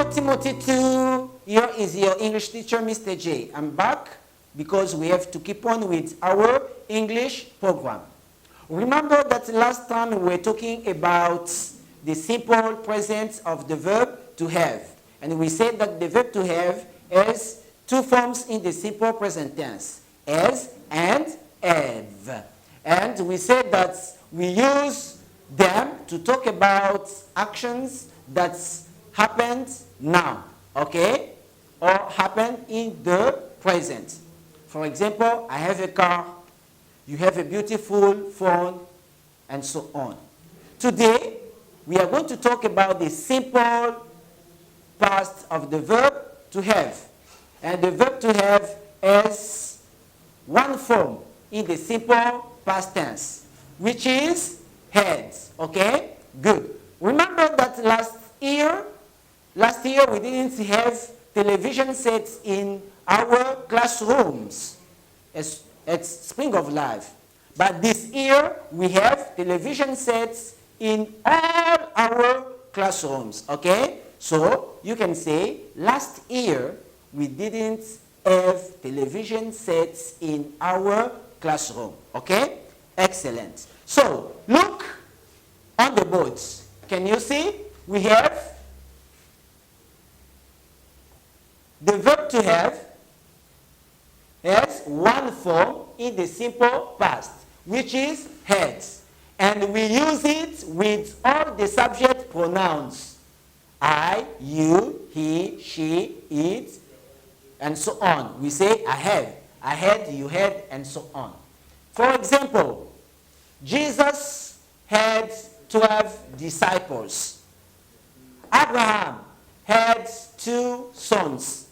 Hello, Timothy 2. Here is your English teacher, Mr. J. I'm back because we have to keep on with our English program. Remember that last time we were talking about the simple present of the verb to have. And we said that the verb to have has two forms in the simple present tense, as and have. And we said that we use them to talk about actions that happened now, okay? Or happened in the present. For example, I have a car, you have a beautiful phone, and so on. Today, we are going to talk about the simple past of the verb to have. And the verb to have has one form in the simple past tense, which is had, okay? Good. Remember that last year we didn't have television sets in our classrooms at Spring of Life. But this year we have television sets in all our classrooms, okay? So you can say last year we didn't have television sets in our classroom, okay? Excellent. So look on the boards. Can you see? We have the verb to have has one form in the simple past, which is had. And we use it with all the subject pronouns. I, you, he, she, it, and so on. We say I have, I had, you had, and so on. For example, Jesus had 12 disciples. Abraham had 2 sons.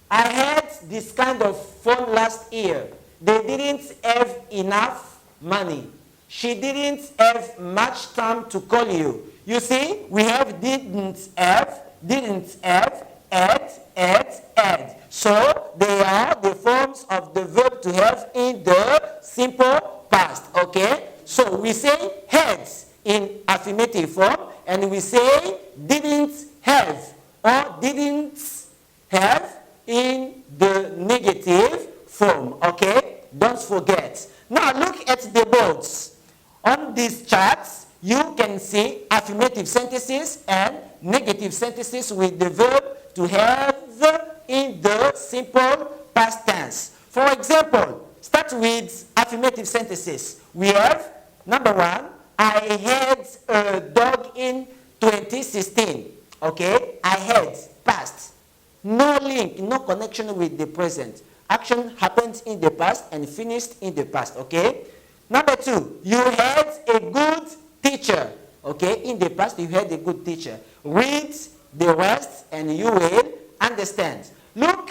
I had this kind of phone last year. They didn't have enough money. She didn't have much time to call you. You see, we have didn't have, had. So they are the forms of the verb to have in the simple past, okay? So we say had in affirmative form, and we say didn't have or didn't have in the negative form, okay? Don't forget. Now look at the boards. On these charts, you can see affirmative sentences and negative sentences with the verb to have in the simple past tense. For example, start with affirmative sentences. We have, number 1, I had a dog in 2016. Okay? I had, past. No link, no connection with the present. Action happened in the past and finished in the past. Okay? Number 2, you had a good teacher. Okay? In the past, you had a good teacher. Read the rest and you will understand. Look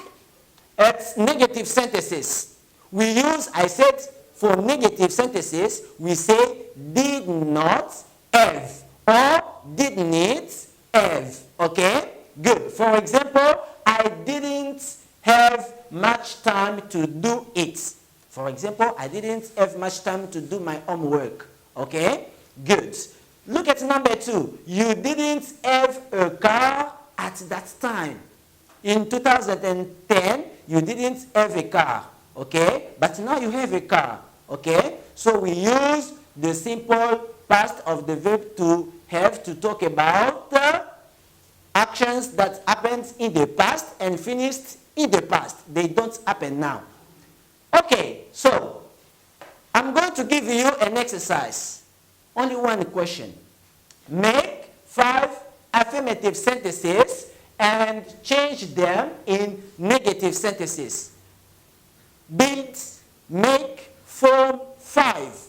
at negative sentences. We use, I said, for negative sentences, we say did not have or didn't have. Okay? Good. For example, I didn't have much time to do it. For example, I didn't have much time to do my homework. Okay? Good. Look at number 2. You didn't have a car at that time. In 2010, you didn't have a car. Okay? But now you have a car. Okay? So we use the simple past of the verb to have to talk about actions that happened in the past and finished in the past. They don't happen now. Okay, so I'm going to give you an exercise. Only one question. Make 5 affirmative sentences and change them in negative sentences. Build, make, form 5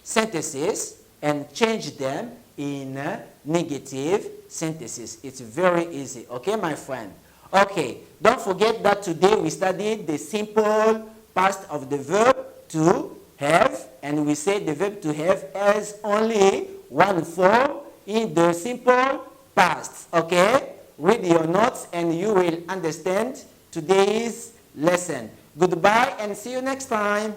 sentences and change them in negative sentences. It's very easy. Okay, my friend? Okay, don't forget that today we studied the simple past of the verb to have, and we said the verb to have has only one form in the simple past. Okay? Read your notes and you will understand today's lesson. Goodbye and see you next time.